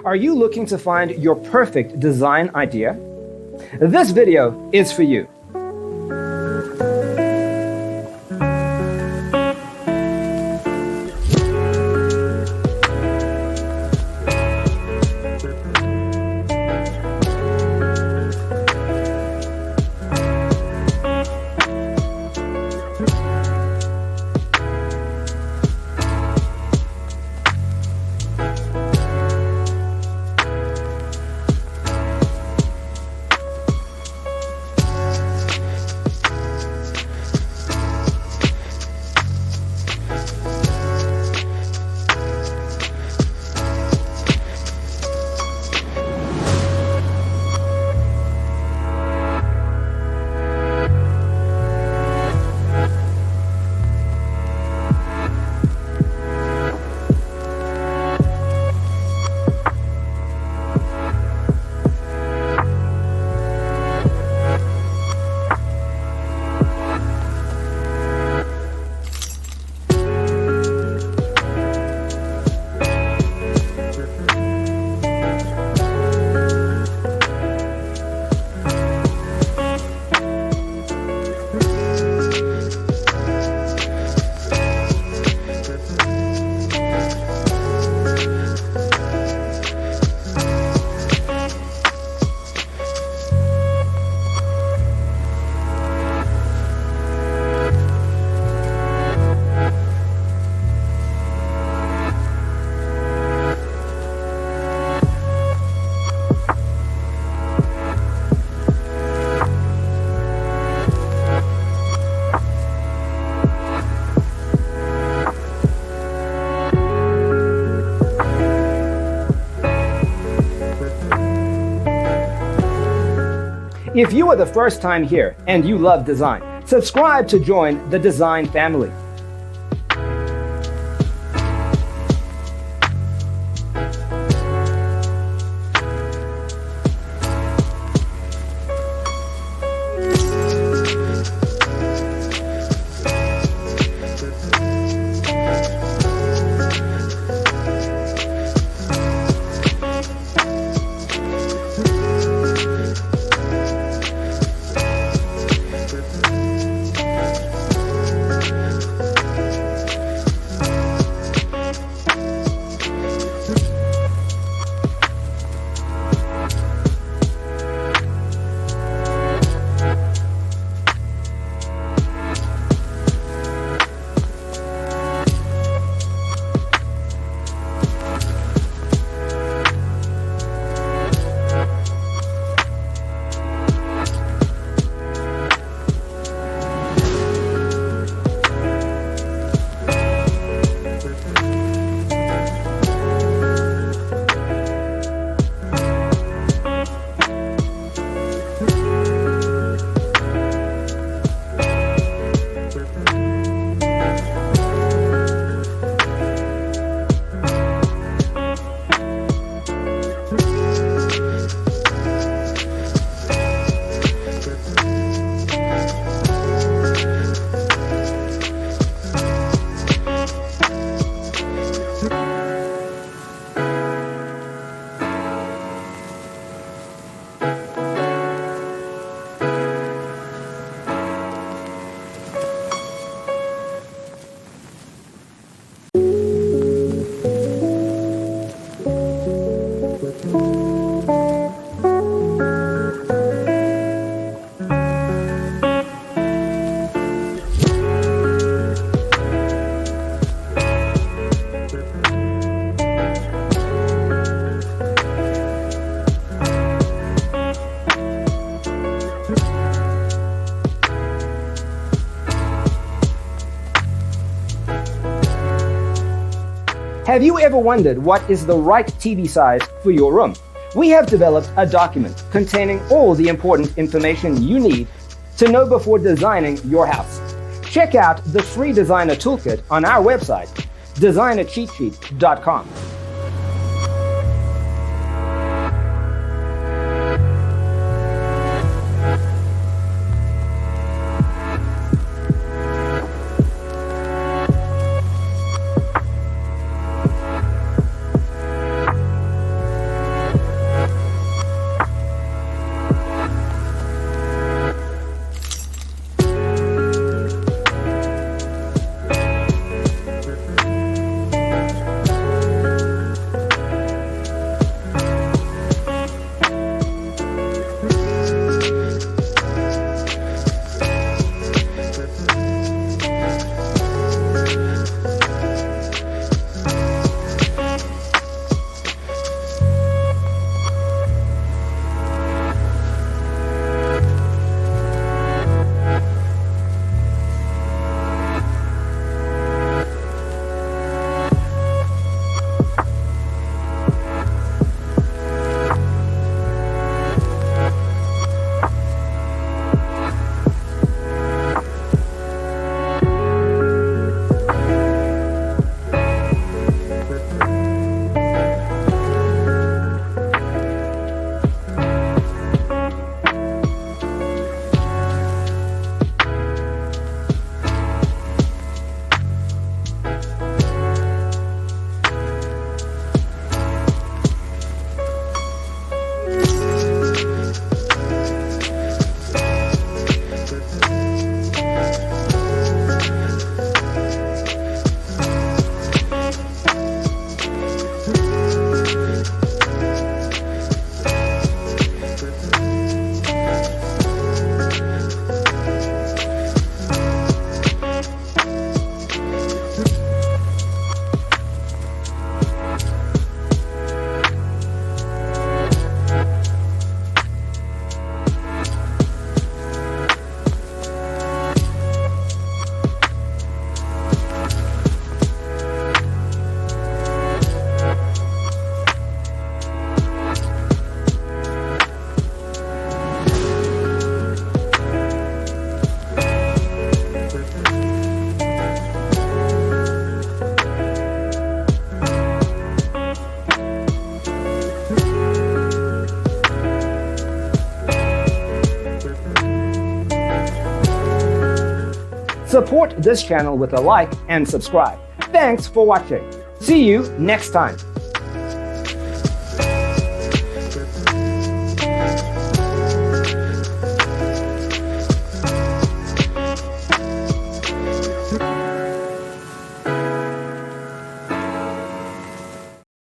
Are you looking to find your perfect design idea? This video is for you. If you are the first time here and you love design, subscribe to join the design family. Have you ever wondered what is the right TV size for your room? We have developed a document containing all the important information you need to know before designing your house. Check out the free designer toolkit on our website, designercheatsheet.com. Support this channel with a like and subscribe. Thanks for watching. See you next time.